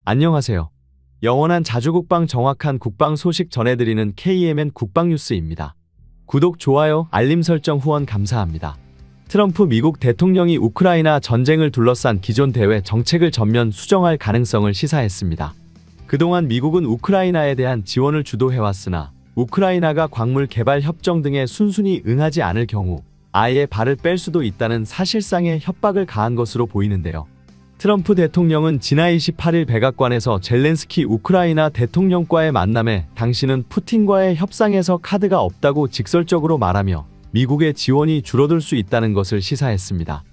안녕하세요. 영원한 자주국방 정확한 국방 소식 전해드리는 KMN 국방뉴스입니다. 구독, 좋아요, 알림 설정 후원 감사합니다. 트럼프 미국 대통령이 우크라이나 전쟁을 둘러싼 기존 대외 정책을 전면 수정할 가능성을 시사했습니다. 그동안 미국은 우크라이나에 대한 지원을 주도해왔으나 우크라이나가 광물 개발 협정 등에 순순히 응하지 않을 경우 아예 발을 뺄 수도 있다는 사실상의 협박을 가한 것으로 보이는데요. 트럼프 대통령은 지난 28일 백악관에서 젤렌스키 우크라이나 대통령과의 만남에 당신은 푸틴과의 협상에서 카드가 없다고 직설적으로 말하며 미국의 지원이 줄어들 수 있다는 것을 시사했습니다.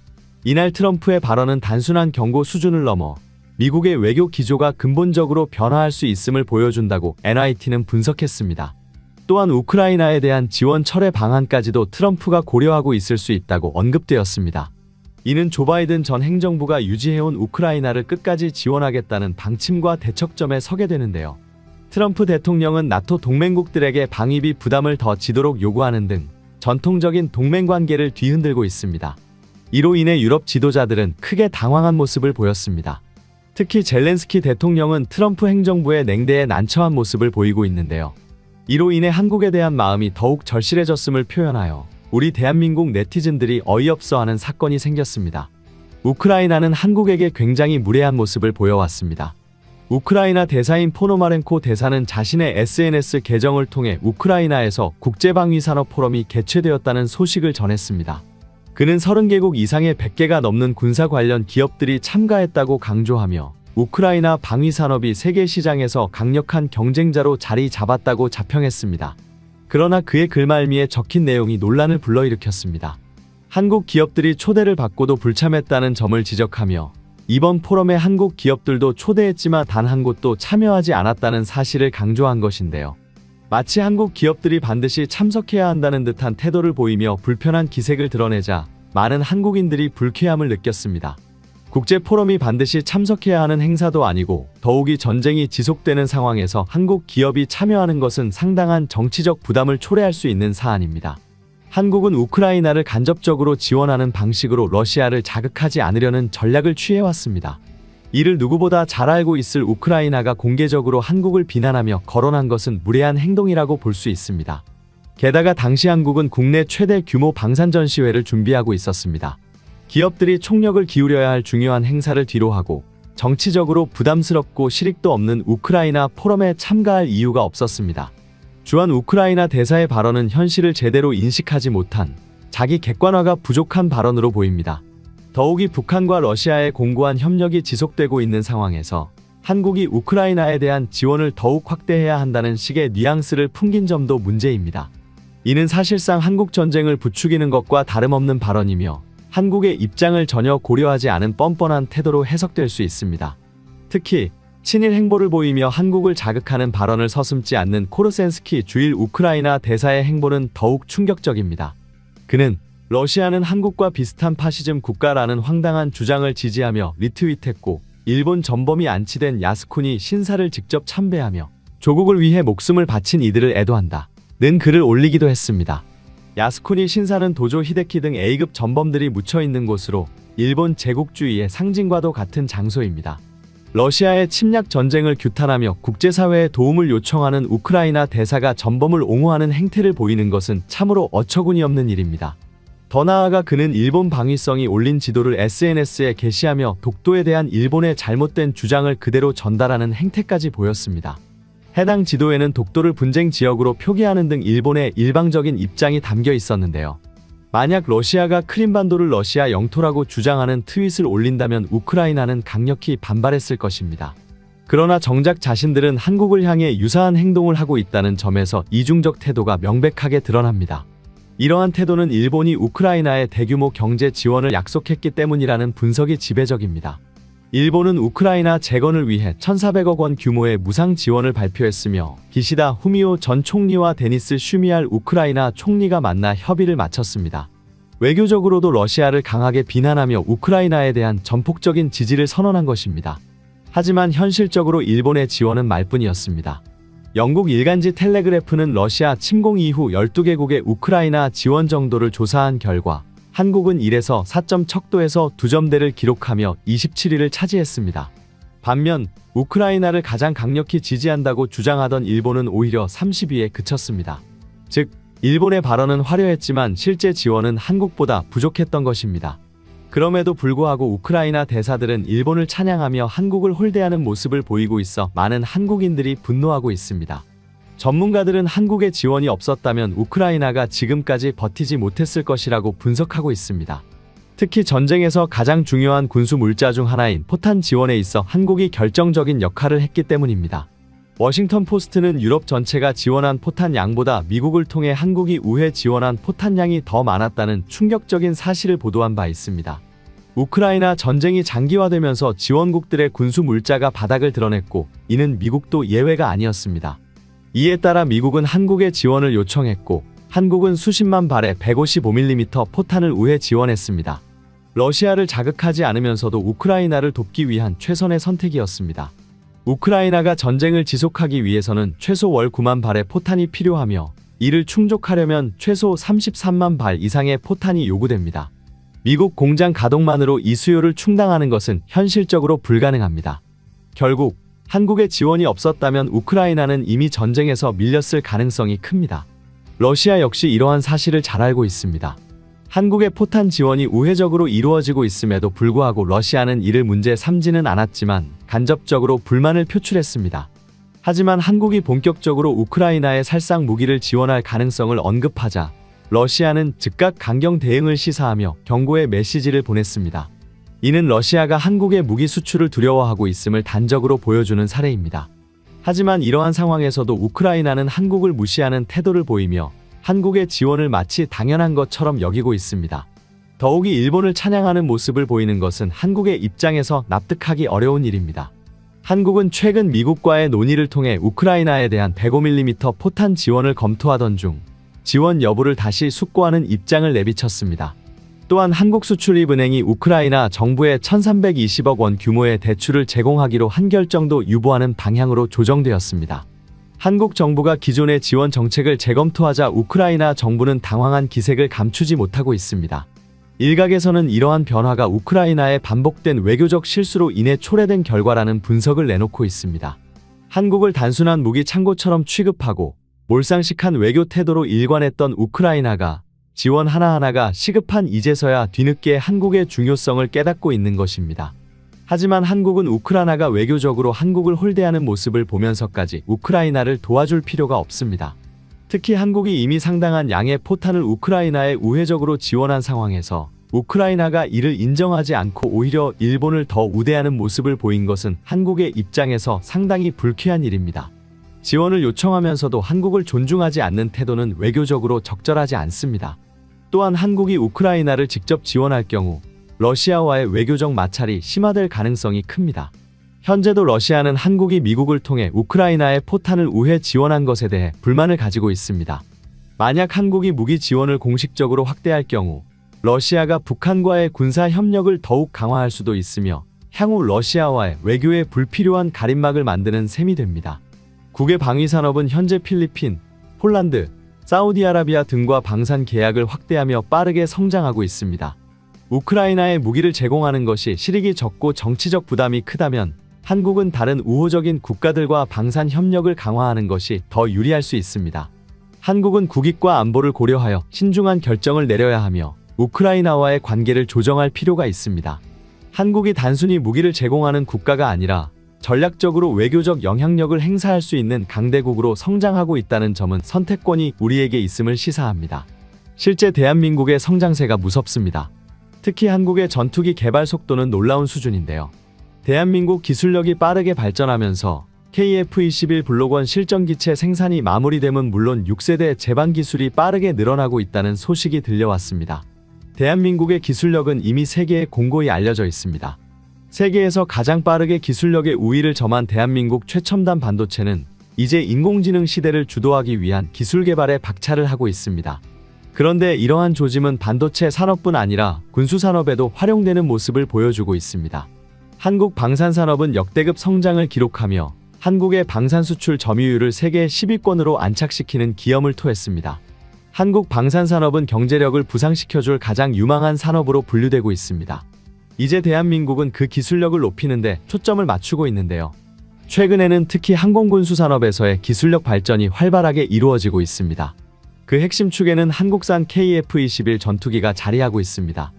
이날 트럼프의 발언은 단순한 경고 수준을 넘어 미국의 외교 기조가 근본적으로 변화할 수 있음을 보여준다고 NYT는 분석했습니다. 또한 우크라이나에 대한 지원 철회 방안까지도 트럼프가 고려하고 있을 수 있다고 언급되었습니다. 이는 조 바이든 전 행정부가 유지해온 우크라이나를 끝까지 지원하겠다는 방침과 대척점에 서게 되는데요. 트럼프 대통령은 나토 동맹국들에게 방위비 부담을 더 지도록 요구하는 등 전통적인 동맹관계를 뒤흔들고 있습니다. 이로 인해 유럽 지도자들은 크게 당황한 모습을 보였습니다. 특히 젤렌스키 대통령은 트럼프 행정부의 냉대에 난처한 모습을 보이고 있는데요. 이로 인해 한국에 대한 마음이 더욱 절실해졌음을 표현하여 우리 대한민국 네티즌들이 어이없어하는 사건이 생겼습니다. 우크라이나는 한국에게 굉장히 무례한 모습을 보여왔습니다. 우크라이나 대사인 포노마렌코 대사는 자신의 SNS 계정을 통해 우크라이나에서 국제방위산업 포럼이 개최되었다는 소식을 전했습니다. 그는 30개국 이상의 100개가 넘는 군사 관련 기업들이 참가했다고 강조하며 우크라이나 방위산업이 세계 시장에서 강력한 경쟁자로 자리 잡았다고 자평했습니다. 그러나 그의 글말미에 적힌 내용이 논란을 불러일으켰습니다. 한국 기업들이 초대를 받고도 불참했다는 점을 지적하며 이번 포럼에 한국 기업들도 초대했지만 단 한 곳도 참여하지 않았다는 사실을 강조한 것인데요. 마치 한국 기업들이 반드시 참석해야 한다는 듯한 태도를 보이며 불편한 기색을 드러내자 많은 한국인들이 불쾌함을 느꼈습니다. 국제 포럼이 반드시 참석해야 하는 행사도 아니고 더욱이 전쟁이 지속되는 상황에서 한국 기업이 참여하는 것은 상당한 정치적 부담을 초래할 수 있는 사안입니다. 한국은 우크라이나를 간접적으로 지원하는 방식으로 러시아를 자극하지 않으려는 전략을 취해왔습니다. 이를 누구보다 잘 알고 있을 우크라이나가 공개적으로 한국을 비난하며 거론한 것은 무례한 행동이라고 볼 수 있습니다. 게다가 당시 한국은 국내 최대 규모 방산 전시회를 준비하고 있었습니다. 기업들이 총력을 기울여야 할 중요한 행사를 뒤로하고 정치적으로 부담스럽고 실익도 없는 우크라이나 포럼에 참가할 이유가 없었습니다. 주한 우크라이나 대사의 발언은 현실을 제대로 인식하지 못한 자기 객관화가 부족한 발언으로 보입니다. 더욱이 북한과 러시아의 공고한 협력이 지속되고 있는 상황에서 한국이 우크라이나에 대한 지원을 더욱 확대해야 한다는 식의 뉘앙스를 풍긴 점도 문제입니다. 이는 사실상 한국 전쟁을 부추기는 것과 다름없는 발언이며 한국의 입장을 전혀 고려하지 않은 뻔뻔한 태도로 해석될 수 있습니다. 특히 친일 행보를 보이며 한국을 자극하는 발언을 서슴지 않는 코르센스키 주일 우크라이나 대사의 행보는 더욱 충격적입니다. 그는 러시아는 한국과 비슷한 파시즘 국가라는 황당한 주장을 지지하며 리트윗했고 일본 전범이 안치된 야스쿠니 신사를 직접 참배하며 조국을 위해 목숨을 바친 이들을 애도한다 는 글을 올리기도 했습니다. 야스쿠니 신사는 도조 히데키 등 A급 전범들이 묻혀있는 곳으로 일본 제국주의의 상징과도 같은 장소입니다. 러시아의 침략 전쟁을 규탄하며 국제사회에 도움을 요청하는 우크라이나 대사가 전범을 옹호하는 행태를 보이는 것은 참으로 어처구니 없는 일입니다. 더 나아가 그는 일본 방위성이 올린 지도를 SNS에 게시하며 독도에 대한 일본의 잘못된 주장을 그대로 전달하는 행태까지 보였습니다. 해당 지도에는 독도를 분쟁 지역으로 표기하는 등 일본의 일방적인 입장이 담겨 있었는데요. 만약 러시아가 크림반도를 러시아 영토라고 주장하는 트윗을 올린다면 우크라이나는 강력히 반발했을 것입니다. 그러나 정작 자신들은 한국을 향해 유사한 행동을 하고 있다는 점에서 이중적 태도가 명백하게 드러납니다. 이러한 태도는 일본이 우크라이나에 대규모 경제 지원을 약속했기 때문이라는 분석이 지배적입니다. 일본은 우크라이나 재건을 위해 1,400억 원 규모의 무상 지원을 발표했으며 기시다 후미오 전 총리와 데니스 슈미알 우크라이나 총리가 만나 협의를 마쳤습니다. 외교적으로도 러시아를 강하게 비난하며 우크라이나에 대한 전폭적인 지지를 선언한 것입니다. 하지만 현실적으로 일본의 지원은 말뿐이었습니다. 영국 일간지 텔레그래프는 러시아 침공 이후 12개국의 우크라이나 지원 정도를 조사한 결과 한국은 1에서 4점 척도에서 2점대를 기록하며 27위를 차지했습니다. 반면 우크라이나를 가장 강력히 지지한다고 주장하던 일본은 오히려 30위에 그쳤습니다. 즉, 일본의 발언은 화려했지만 실제 지원은 한국보다 부족했던 것입니다. 그럼에도 불구하고 우크라이나 대사들은 일본을 찬양하며 한국을 홀대하는 모습을 보이고 있어 많은 한국인들이 분노하고 있습니다. 전문가들은 한국의 지원이 없었다면 우크라이나가 지금까지 버티지 못했을 것이라고 분석하고 있습니다. 특히 전쟁에서 가장 중요한 군수 물자 중 하나인 포탄 지원에 있어 한국이 결정적인 역할을 했기 때문입니다. 워싱턴 포스트는 유럽 전체가 지원한 포탄 양보다 미국을 통해 한국이 우회 지원한 포탄 양이 더 많았다는 충격적인 사실을 보도한 바 있습니다. 우크라이나 전쟁이 장기화되면서 지원국들의 군수 물자가 바닥을 드러냈고, 이는 미국도 예외가 아니었습니다. 이에 따라 미국은 한국에 지원을 요청했고, 한국은 수십만 발의 155mm 포탄을 우회 지원했습니다. 러시아를 자극하지 않으면서도 우크라이나를 돕기 위한 최선의 선택이었습니다. 우크라이나가 전쟁을 지속하기 위해서는 최소 월 9만 발의 포탄이 필요하며, 이를 충족하려면 최소 33만 발 이상의 포탄이 요구됩니다. 미국 공장 가동만으로 이 수요를 충당하는 것은 현실적으로 불가능합니다. 결국 한국의 지원이 없었다면 우크라이나는 이미 전쟁에서 밀렸을 가능성이 큽니다. 러시아 역시 이러한 사실을 잘 알고 있습니다. 한국의 포탄 지원이 우회적으로 이루어지고 있음에도 불구하고 러시아는 이를 문제 삼지는 않았지만 간접적으로 불만을 표출했습니다. 하지만 한국이 본격적으로 우크라이나에 살상 무기를 지원할 가능성을 언급하자 러시아는 즉각 강경 대응을 시사하며 경고의 메시지를 보냈습니다. 이는 러시아가 한국의 무기 수출을 두려워하고 있음을 단적으로 보여주는 사례입니다. 하지만 이러한 상황에서도 우크라이나는 한국을 무시하는 태도를 보이며 한국의 지원을 마치 당연한 것처럼 여기고 있습니다. 더욱이 일본을 찬양하는 모습을 보이는 것은 한국의 입장에서 납득하기 어려운 일입니다. 한국은 최근 미국과의 논의를 통해 우크라이나에 대한 105mm 포탄 지원을 검토하던 중 지원 여부를 다시 숙고하는 입장을 내비쳤습니다. 또한 한국수출입은행이 우크라이나 정부에 1,320억 원 규모의 대출을 제공하기로 한 결정도 유보하는 방향으로 조정되었습니다. 한국 정부가 기존의 지원 정책을 재검토하자 우크라이나 정부는 당황한 기색을 감추지 못하고 있습니다. 일각에서는 이러한 변화가 우크라이나의 반복된 외교적 실수로 인해 초래된 결과라는 분석을 내놓고 있습니다. 한국을 단순한 무기 창고처럼 취급하고 몰상식한 외교 태도로 일관했던 우크라이나가 지원 하나하나가 시급한 이제서야 뒤늦게 한국의 중요성을 깨닫고 있는 것입니다. 하지만 한국은 우크라이나가 외교적으로 한국을 홀대하는 모습을 보면서까지 우크라이나를 도와줄 필요가 없습니다. 특히 한국이 이미 상당한 양의 포탄을 우크라이나에 우회적으로 지원한 상황에서 우크라이나가 이를 인정하지 않고 오히려 일본을 더 우대하는 모습을 보인 것은 한국의 입장에서 상당히 불쾌한 일입니다. 지원을 요청하면서도 한국을 존중하지 않는 태도는 외교적으로 적절하지 않습니다. 또한 한국이 우크라이나를 직접 지원할 경우 러시아와의 외교적 마찰이 심화될 가능성이 큽니다. 현재도 러시아는 한국이 미국을 통해 우크라이나에 포탄을 우회 지원한 것에 대해 불만을 가지고 있습니다. 만약 한국이 무기 지원을 공식적으로 확대할 경우 러시아가 북한과의 군사 협력을 더욱 강화할 수도 있으며 향후 러시아와의 외교에 불필요한 가림막을 만드는 셈이 됩니다. 국외 방위산업은 현재 필리핀, 폴란드, 사우디아라비아 등과 방산 계약을 확대하며 빠르게 성장하고 있습니다. 우크라이나에 무기를 제공하는 것이 실익이 적고 정치적 부담이 크다면 한국은 다른 우호적인 국가들과 방산 협력을 강화하는 것이 더 유리할 수 있습니다. 한국은 국익과 안보를 고려하여 신중한 결정을 내려야 하며 우크라이나와의 관계를 조정할 필요가 있습니다. 한국이 단순히 무기를 제공하는 국가가 아니라 전략적으로 외교적 영향력을 행사할 수 있는 강대국으로 성장하고 있다는 점은 선택권이 우리에게 있음을 시사합니다. 실제 대한민국의 성장세가 무섭습니다. 특히 한국의 전투기 개발 속도는 놀라운 수준인데요. 대한민국 기술력이 빠르게 발전하면서 KF-21 블록1 실전기체 생산이 마무리됨은 물론 6세대 제반 기술이 빠르게 늘어나고 있다는 소식이 들려왔습니다. 대한민국의 기술력은 이미 세계에 공고히 알려져 있습니다. 세계에서 가장 빠르게 기술력의 우위를 점한 대한민국 최첨단 반도체는 이제 인공지능 시대를 주도하기 위한 기술 개발에 박차를 하고 있습니다. 그런데 이러한 조짐은 반도체 산업뿐 아니라 군수산업에도 활용되는 모습을 보여주고 있습니다. 한국 방산산업은 역대급 성장을 기록하며 한국의 방산 수출 점유율을 세계 10위권으로 안착시키는 기염을 토했습니다. 한국 방산산업은 경제력을 부상시켜줄 가장 유망한 산업으로 분류되고 있습니다. 이제 대한민국은 그 기술력을 높이는데 초점을 맞추고 있는데요. 최근에는 특히 항공군수 산업에서의 기술력 발전이 활발하게 이루어지고 있습니다. 그 핵심 축에는 한국산 KF-21 전투기가 자리하고 있습니다.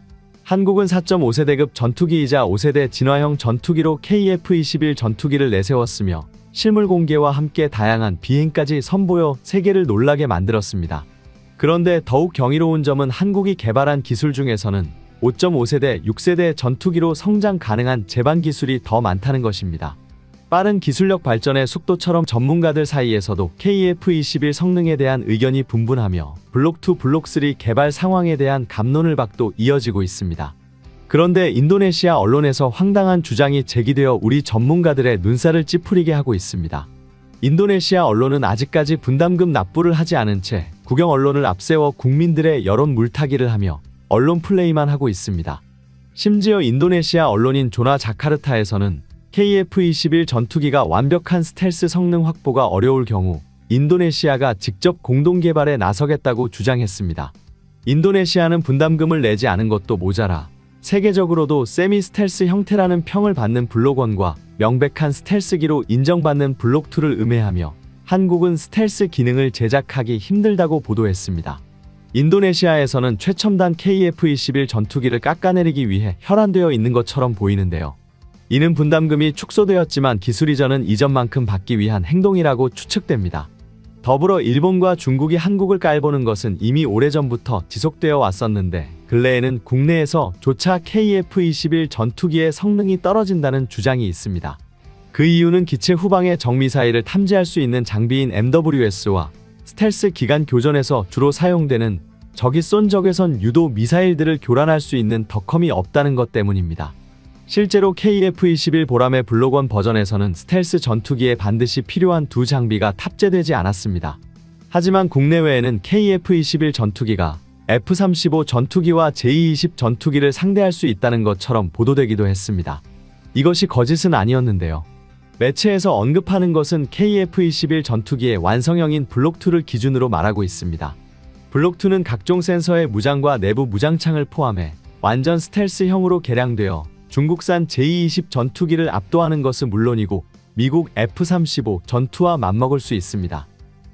한국은 4.5세대급 전투기이자 5세대 진화형 전투기로 KF-21 전투기를 내세웠으며 실물 공개와 함께 다양한 비행까지 선보여 세계를 놀라게 만들었습니다. 그런데 더욱 경이로운 점은 한국이 개발한 기술 중에서는 5.5세대, 6세대 전투기로 성장 가능한 제반 기술이 더 많다는 것입니다. 빠른 기술력 발전의 속도처럼 전문가들 사이에서도 KF-21 성능에 대한 의견이 분분하며 블록2, 블록3 개발 상황에 대한 갑론을 박도 이어지고 있습니다. 그런데 인도네시아 언론에서 황당한 주장이 제기되어 우리 전문가들의 눈살을 찌푸리게 하고 있습니다. 인도네시아 언론은 아직까지 분담금 납부를 하지 않은 채 국영 언론을 앞세워 국민들의 여론 물타기를 하며 언론 플레이만 하고 있습니다. 심지어 인도네시아 언론인 조나 자카르타에서는 KF-21 전투기가 완벽한 스텔스 성능 확보가 어려울 경우 인도네시아가 직접 공동 개발에 나서겠다고 주장했습니다. 인도네시아는 분담금을 내지 않은 것도 모자라 세계적으로도 세미 스텔스 형태라는 평을 받는 블록1과 명백한 스텔스기로 인정받는 블록2를 음해하며 한국은 스텔스 기능을 제작하기 힘들다고 보도했습니다. 인도네시아에서는 최첨단 KF-21 전투기를 깎아내리기 위해 혈안되어 있는 것처럼 보이는데요. 이는 분담금이 축소되었지만 기술 이전은 이전만큼 받기 위한 행동이라고 추측됩니다. 더불어 일본과 중국이 한국을 깔보는 것은 이미 오래전부터 지속되어 왔었는데 근래에는 국내에서 조차 KF-21 전투기의 성능이 떨어진다는 주장이 있습니다. 그 이유는 기체 후방의 적미사일을 탐지할 수 있는 장비인 MWS와 스텔스 기간 교전에서 주로 사용되는 적이 쏜 적외선 유도 미사일들을 교란할 수 있는 덕컴이 없다는 것 때문입니다. 실제로 KF-21 보람의 블록1 버전에서는 스텔스 전투기에 반드시 필요한 두 장비가 탑재되지 않았습니다. 하지만 국내외에는 KF-21 전투기가 F-35 전투기와 J-20 전투기를 상대할 수 있다는 것처럼 보도되기도 했습니다. 이것이 거짓은 아니었는데요. 매체에서 언급하는 것은 KF-21 전투기의 완성형인 블록2를 기준으로 말하고 있습니다. 블록2는 각종 센서의 무장과 내부 무장창을 포함해 완전 스텔스형으로 개량되어 중국산 J-20 전투기를 압도하는 것은 물론이고 미국 F-35 전투와 맞먹을 수 있습니다.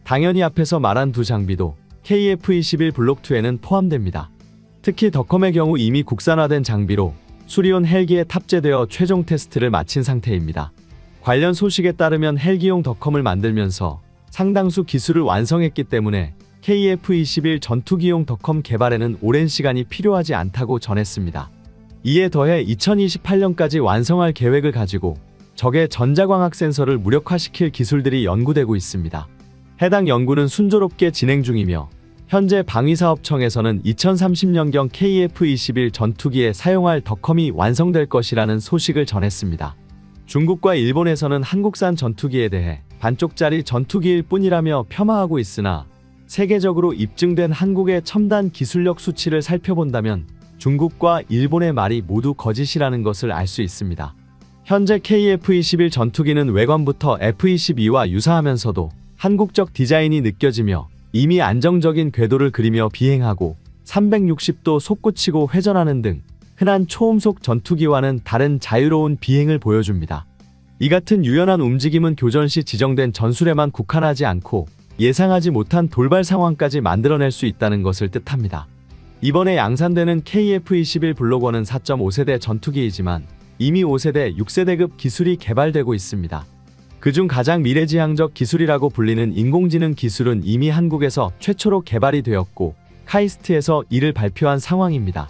당연히 앞에서 말한 두 장비도 KF-21 블록2에는 포함됩니다. 특히 덕컴의 경우 이미 국산화된 장비로 수리온 헬기에 탑재되어 최종 테스트를 마친 상태입니다. 관련 소식에 따르면 헬기용 덕컴을 만들면서 상당수 기술을 완성했기 때문에 KF-21 전투기용 덕컴 개발에는 오랜 시간이 필요하지 않다고 전했습니다. 이에 더해 2028년까지 완성할 계획을 가지고 적의 전자광학 센서를 무력화시킬 기술들이 연구되고 있습니다. 해당 연구는 순조롭게 진행 중이며 현재 방위사업청에서는 2030년경 KF-21 전투기에 사용할 덕컴이 완성될 것이라는 소식을 전했습니다. 중국과 일본에서는 한국산 전투기에 대해 반쪽짜리 전투기일 뿐이라며 폄하하고 있으나 세계적으로 입증된 한국의 첨단 기술력 수치를 살펴본다면 중국과 일본의 말이 모두 거짓이라는 것을 알 수 있습니다. 현재 KF-21 전투기는 외관부터 F-22와 유사하면서도 한국적 디자인이 느껴지며 이미 안정적인 궤도를 그리며 비행하고 360도 솟구치고 회전하는 등 흔한 초음속 전투기와는 다른 자유로운 비행을 보여줍니다. 이 같은 유연한 움직임은 교전 시 지정된 전술에만 국한하지 않고 예상하지 못한 돌발 상황까지 만들어낼 수 있다는 것을 뜻합니다. 이번에 양산되는 KF-21 블록1은 4.5세대 전투기이지만 이미 5세대, 6세대급 기술이 개발되고 있습니다. 그중 가장 미래지향적 기술이라고 불리는 인공지능 기술은 이미 한국에서 최초로 개발이 되었고 카이스트에서 이를 발표한 상황입니다.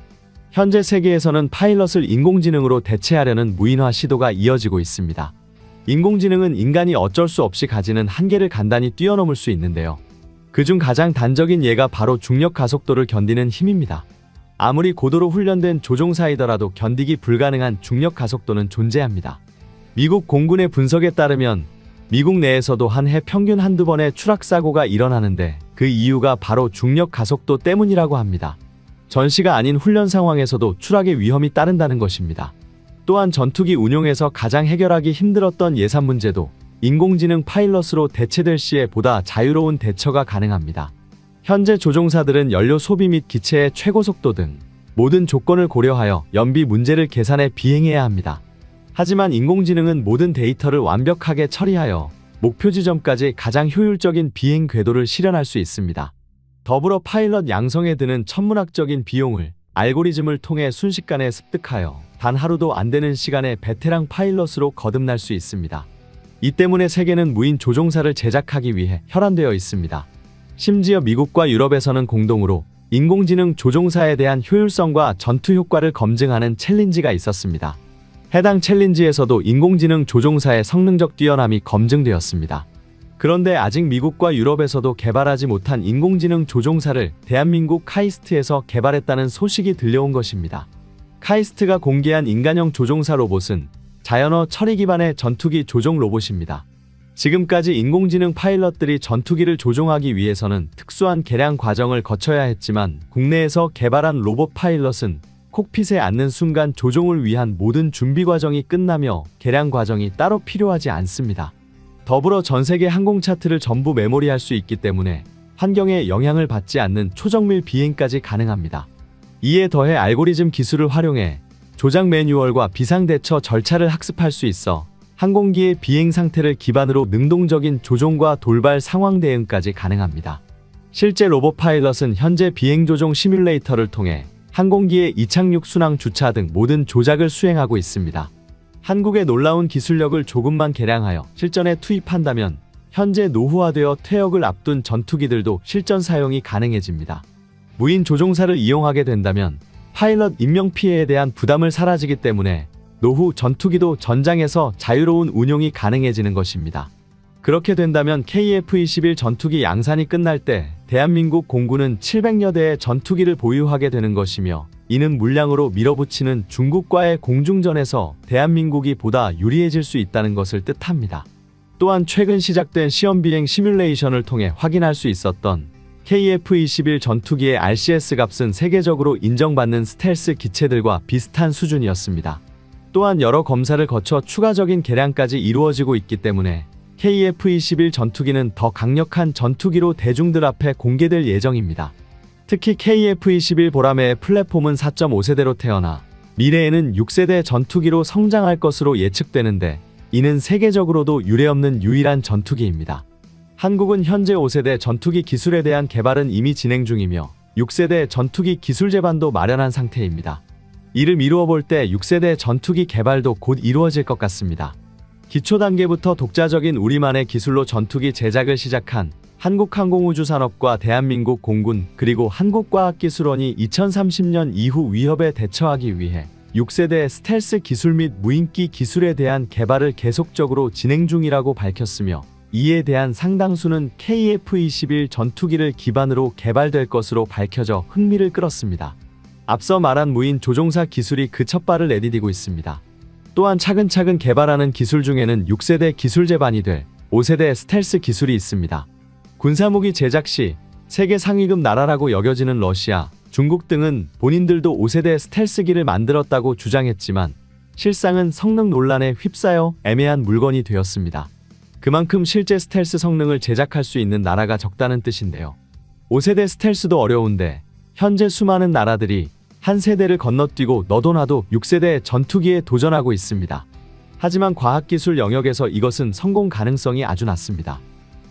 현재 세계에서는 파일럿을 인공지능으로 대체하려는 무인화 시도가 이어지고 있습니다. 인공지능은 인간이 어쩔 수 없이 가지는 한계를 간단히 뛰어넘을 수 있는데요. 그중 가장 단적인 예가 바로 중력 가속도를 견디는 힘입니다. 아무리 고도로 훈련된 조종사이더라도 견디기 불가능한 중력 가속도는 존재합니다. 미국 공군의 분석에 따르면 미국 내에서도 한 해 평균 한두 번의 추락사고가 일어나는데 그 이유가 바로 중력 가속도 때문이라고 합니다. 전시가 아닌 훈련 상황에서도 추락의 위험이 따른다는 것입니다. 또한 전투기 운용에서 가장 해결하기 힘들었던 예산 문제도 인공지능 파일럿으로 대체될 시에 보다 자유로운 대처가 가능합니다. 현재 조종사들은 연료 소비 및 기체의 최고 속도 등 모든 조건을 고려하여 연비 문제를 계산해 비행해야 합니다. 하지만 인공지능은 모든 데이터를 완벽하게 처리하여 목표 지점까지 가장 효율적인 비행 궤도를 실현할 수 있습니다. 더불어 파일럿 양성에 드는 천문학적인 비용을 알고리즘을 통해 순식간에 습득하여 단 하루도 안 되는 시간에 베테랑 파일럿으로 거듭날 수 있습니다. 이 때문에 세계는 무인 조종사를 제작하기 위해 혈안되어 있습니다. 심지어 미국과 유럽에서는 공동으로 인공지능 조종사에 대한 효율성과 전투 효과를 검증하는 챌린지가 있었습니다. 해당 챌린지에서도 인공지능 조종사의 성능적 뛰어남이 검증되었습니다. 그런데 아직 미국과 유럽에서도 개발하지 못한 인공지능 조종사를 대한민국 카이스트에서 개발했다는 소식이 들려온 것입니다. 카이스트가 공개한 인간형 조종사 로봇은 자연어 처리 기반의 전투기 조종 로봇입니다. 지금까지 인공지능 파일럿들이 전투기를 조종하기 위해서는 특수한 개량 과정을 거쳐야 했지만 국내에서 개발한 로봇 파일럿은 콕핏에 앉는 순간 조종을 위한 모든 준비 과정이 끝나며 개량 과정이 따로 필요하지 않습니다. 더불어 전 세계 항공 차트를 전부 메모리할 수 있기 때문에 환경에 영향을 받지 않는 초정밀 비행까지 가능합니다. 이에 더해 알고리즘 기술을 활용해 조작 매뉴얼과 비상대처 절차를 학습할 수 있어 항공기의 비행 상태를 기반으로 능동적인 조종과 돌발 상황 대응까지 가능합니다. 실제 로봇 파일럿은 현재 비행 조종 시뮬레이터를 통해 항공기의 이착륙 순항 주차 등 모든 조작을 수행하고 있습니다. 한국의 놀라운 기술력을 조금만 개량하여 실전에 투입한다면 현재 노후화되어 퇴역을 앞둔 전투기들도 실전 사용이 가능해집니다. 무인 조종사를 이용하게 된다면 파일럿 인명피해에 대한 부담을 사라지기 때문에 노후 전투기도 전장에서 자유로운 운용이 가능해지는 것입니다. 그렇게 된다면 KF-21 전투기 양산이 끝날 때 대한민국 공군은 700여 대의 전투기를 보유하게 되는 것이며 이는 물량으로 밀어붙이는 중국과의 공중전에서 대한민국이 보다 유리해질 수 있다는 것을 뜻합니다. 또한 최근 시작된 시험비행 시뮬레이션을 통해 확인할 수 있었던 KF-21 전투기의 RCS 값은 세계적으로 인정받는 스텔스 기체들과 비슷한 수준이었습니다. 또한 여러 검사를 거쳐 추가적인 개량까지 이루어지고 있기 때문에 KF-21 전투기는 더 강력한 전투기로 대중들 앞에 공개될 예정입니다. 특히 KF-21 보라매의 플랫폼은 4.5세대로 태어나 미래에는 6세대 전투기로 성장할 것으로 예측되는데 이는 세계적으로도 유례없는 유일한 전투기입니다. 한국은 현재 5세대 전투기 기술에 대한 개발은 이미 진행 중이며 6세대 전투기 기술 제반도 마련한 상태입니다. 이를 미루어 볼 때 6세대 전투기 개발도 곧 이루어질 것 같습니다. 기초 단계부터 독자적인 우리만의 기술로 전투기 제작을 시작한 한국항공우주산업과 대한민국 공군 그리고 한국과학기술원이 2030년 이후 위협에 대처하기 위해 6세대 스텔스 기술 및 무인기 기술에 대한 개발을 계속적으로 진행 중이라고 밝혔으며 이에 대한 상당수는 KF-21 전투기를 기반으로 개발될 것으로 밝혀져 흥미를 끌었습니다. 앞서 말한 무인 조종사 기술이 그 첫발을 내디디고 있습니다. 또한 차근차근 개발하는 기술 중에는 6세대 기술 제반이 될 5세대 스텔스 기술이 있습니다. 군사무기 제작 시 세계 상위급 나라라고 여겨지는 러시아, 중국 등은 본인들도 5세대 스텔스기를 만들었다고 주장했지만 실상은 성능 논란에 휩싸여 애매한 물건이 되었습니다. 그만큼 실제 스텔스 성능을 제작할 수 있는 나라가 적다는 뜻인데요. 5세대 스텔스도 어려운데 현재 수많은 나라들이 한 세대를 건너뛰고 너도 나도 6세대 전투기에 도전하고 있습니다. 하지만 과학기술 영역에서 이것은 성공 가능성이 아주 낮습니다.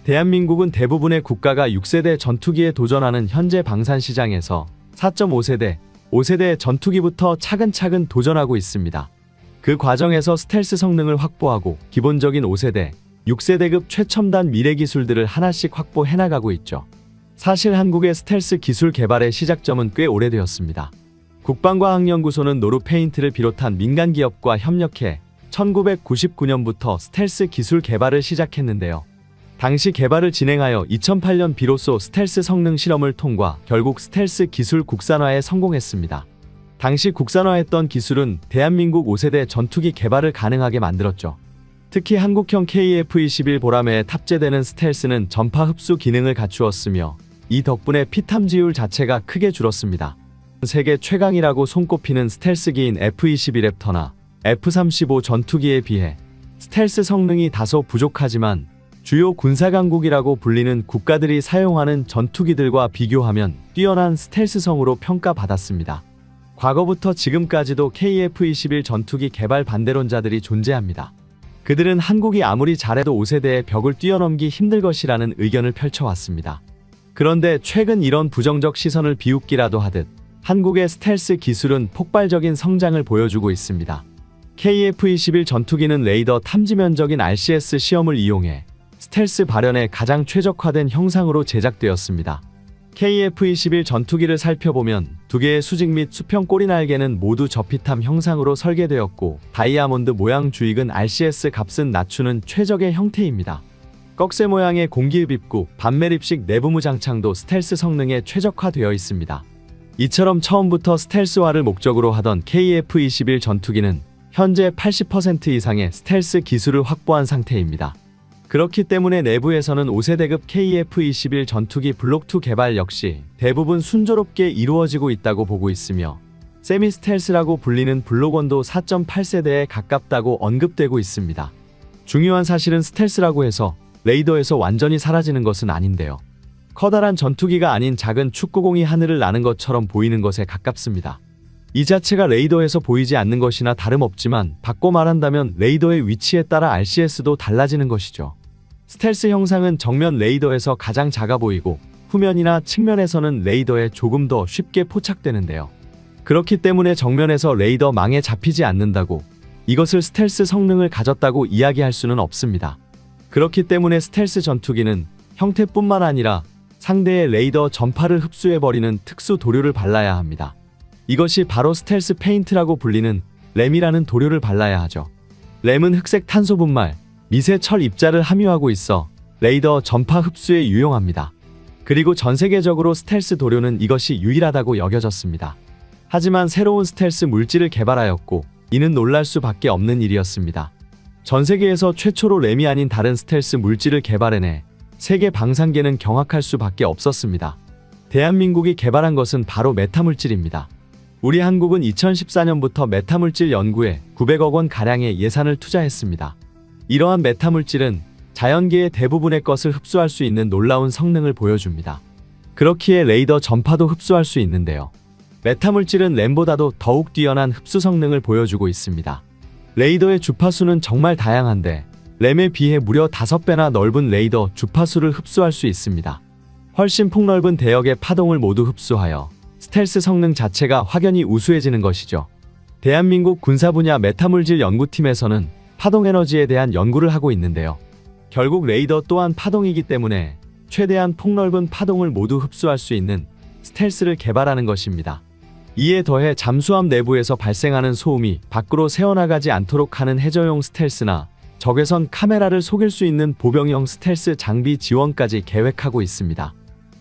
대한민국은 대부분의 국가가 6세대 전투기에 도전하는 현재 방산시장에서 4.5세대, 5세대 전투기부터 차근차근 도전하고 있습니다. 그 과정에서 스텔스 성능을 확보하고 기본적인 5세대, 6세대급 최첨단 미래 기술들을 하나씩 확보해나가고 있죠. 사실 한국의 스텔스 기술 개발의 시작점은 꽤 오래되었습니다. 국방과학연구소는 노르페인트를 비롯한 민간 기업과 협력해 1999년부터 스텔스 기술 개발을 시작했는데요. 당시 개발을 진행하여 2008년 비로소 스텔스 성능 실험을 통과 결국 스텔스 기술 국산화에 성공했습니다. 당시 국산화했던 기술은 대한민국 5세대 전투기 개발을 가능하게 만들었죠. 특히 한국형 KF-21 보라매에 탑재되는 스텔스는 전파 흡수 기능을 갖추었으며 이 덕분에 피탐지율 자체가 크게 줄었습니다. 세계 최강이라고 손꼽히는 스텔스기인 F-21 랩터나 F-35 전투기에 비해 스텔스 성능이 다소 부족하지만 주요 군사강국이라고 불리는 국가들이 사용하는 전투기들과 비교하면 뛰어난 스텔스성으로 평가받았습니다. 과거부터 지금까지도 KF-21 전투기 개발 반대론자들이 존재합니다. 그들은 한국이 아무리 잘해도 5세대의 벽을 뛰어넘기 힘들 것이라는 의견을 펼쳐왔습니다. 그런데 최근 이런 부정적 시선을 비웃기라도 하듯 한국의 스텔스 기술은 폭발적인 성장을 보여주고 있습니다. KF-21 전투기는 레이더 탐지 면적인 RCS 시험을 이용해 스텔스 발현에 가장 최적화된 형상으로 제작되었습니다. KF-21 전투기를 살펴보면 두 개의 수직 및 수평 꼬리 날개는 모두 저피탐 형상으로 설계되었고 다이아몬드 모양 주익은 RCS 값은 낮추는 최적의 형태입니다. 꺽쇠 모양의 공기흡입구, 반매립식 내부무 장창도 스텔스 성능에 최적화되어 있습니다. 이처럼 처음부터 스텔스화를 목적으로 하던 KF-21 전투기는 현재 80% 이상의 스텔스 기술을 확보한 상태입니다. 그렇기 때문에 내부에서는 5세대급 KF-21 전투기 블록2 개발 역시 대부분 순조롭게 이루어지고 있다고 보고 있으며 세미 스텔스라고 불리는 블록1도 4.8세대에 가깝다고 언급되고 있습니다. 중요한 사실은 스텔스라고 해서 레이더에서 완전히 사라지는 것은 아닌데요. 커다란 전투기가 아닌 작은 축구공이 하늘을 나는 것처럼 보이는 것에 가깝습니다. 이 자체가 레이더에서 보이지 않는 것이나 다름없지만 바꿔 말한다면 레이더의 위치에 따라 RCS도 달라지는 것이죠. 스텔스 형상은 정면 레이더에서 가장 작아 보이고 후면이나 측면에서는 레이더에 조금 더 쉽게 포착되는데요. 그렇기 때문에 정면에서 레이더 망에 잡히지 않는다고 이것을 스텔스 성능을 가졌다고 이야기할 수는 없습니다. 그렇기 때문에 스텔스 전투기는 형태뿐만 아니라 상대의 레이더 전파를 흡수해버리는 특수 도료를 발라야 합니다. 이것이 바로 스텔스 페인트라고 불리는 램이라는 도료를 발라야 하죠. 램은 흑색 탄소 분말, 미세 철 입자를 함유하고 있어 레이더 전파 흡수에 유용합니다. 그리고 전 세계적으로 스텔스 도료는 이것이 유일하다고 여겨졌습니다. 하지만 새로운 스텔스 물질을 개발하였고 이는 놀랄 수밖에 없는 일이었습니다. 전 세계에서 최초로 램이 아닌 다른 스텔스 물질을 개발해내 세계 방산계는 경악할 수밖에 없었습니다. 대한민국이 개발한 것은 바로 메타물질입니다. 우리 한국은 2014년부터 메타물질 연구에 900억 원 가량의 예산을 투자했습니다. 이러한 메타물질은 자연계의 대부분의 것을 흡수할 수 있는 놀라운 성능을 보여줍니다. 그렇기에 레이더 전파도 흡수할 수 있는데요. 메타물질은 램보다도 더욱 뛰어난 흡수 성능을 보여주고 있습니다. 레이더의 주파수는 정말 다양한데 램에 비해 무려 5배나 넓은 레이더 주파수를 흡수할 수 있습니다. 훨씬 폭넓은 대역의 파동을 모두 흡수하여 스텔스 성능 자체가 확연히 우수해지는 것이죠. 대한민국 군사 분야 메타물질 연구팀에서는 파동 에너지에 대한 연구를 하고 있는데요. 결국 레이더 또한 파동이기 때문에 최대한 폭넓은 파동을 모두 흡수할 수 있는 스텔스를 개발하는 것입니다. 이에 더해 잠수함 내부에서 발생하는 소음이 밖으로 새어나가지 않도록 하는 해저용 스텔스나 적외선 카메라를 속일 수 있는 보병형 스텔스 장비 지원까지 계획하고 있습니다.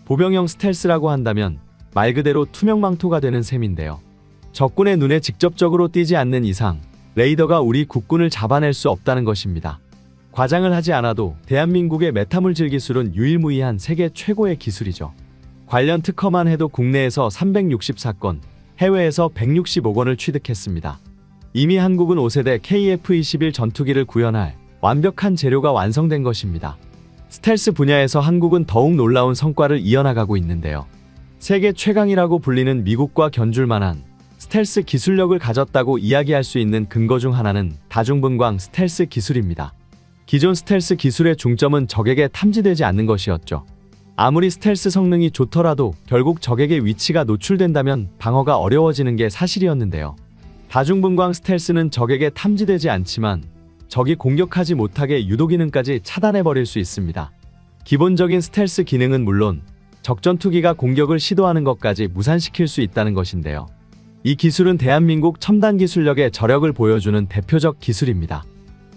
보병형 스텔스라고 한다면 말 그대로 투명망토가 되는 셈인데요. 적군의 눈에 직접적으로 띄지 않는 이상 레이더가 우리 국군을 잡아낼 수 없다는 것입니다. 과장을 하지 않아도 대한민국의 메타물질 기술은 유일무이한 세계 최고의 기술이죠. 관련 특허만 해도 국내에서 364건, 해외에서 165건을 취득했습니다. 이미 한국은 5세대 KF-21 전투기를 구현할 완벽한 재료가 완성된 것입니다. 스텔스 분야에서 한국은 더욱 놀라운 성과를 이어나가고 있는데요. 세계 최강이라고 불리는 미국과 견줄 만한 스텔스 기술력을 가졌다고 이야기할 수 있는 근거 중 하나는 다중분광 스텔스 기술입니다. 기존 스텔스 기술의 중점은 적에게 탐지되지 않는 것이었죠. 아무리 스텔스 성능이 좋더라도 결국 적에게 위치가 노출된다면 방어가 어려워지는 게 사실이었는데요. 다중분광 스텔스는 적에게 탐지되지 않지만 적이 공격하지 못하게 유도 기능까지 차단해버릴 수 있습니다. 기본적인 스텔스 기능은 물론 적전투기가 공격을 시도하는 것까지 무산시킬 수 있다는 것인데요. 이 기술은 대한민국 첨단 기술력의 저력을 보여주는 대표적 기술입니다.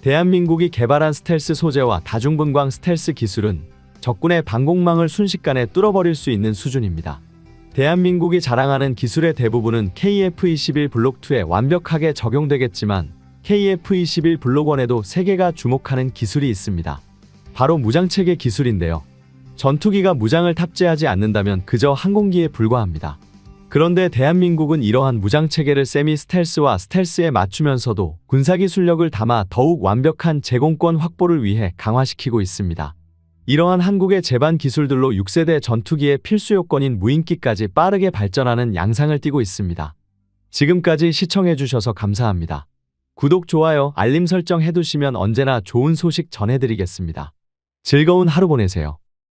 대한민국이 개발한 스텔스 소재와 다중분광 스텔스 기술은 적군의 방공망을 순식간에 뚫어버릴 수 있는 수준입니다. 대한민국이 자랑하는 기술의 대부분은 KF-21 블록2에 완벽하게 적용되겠지만 KF-21 블록1에도 세계가 주목하는 기술이 있습니다. 바로 무장체계 기술인데요. 전투기가 무장을 탑재하지 않는다면 그저 항공기에 불과합니다. 그런데 대한민국은 이러한 무장체계를 세미 스텔스와 스텔스에 맞추면서도 군사기술력을 담아 더욱 완벽한 제공권 확보를 위해 강화시키고 있습니다. 이러한 한국의 제반 기술들로 6세대 전투기의 필수 요건인 무인기까지 빠르게 발전하는 양상을 띠고 있습니다. 지금까지 시청해주셔서 감사합니다. 구독, 좋아요, 알림 설정 해두시면 언제나 좋은 소식 전해드리겠습니다. 즐거운 하루 보내세요.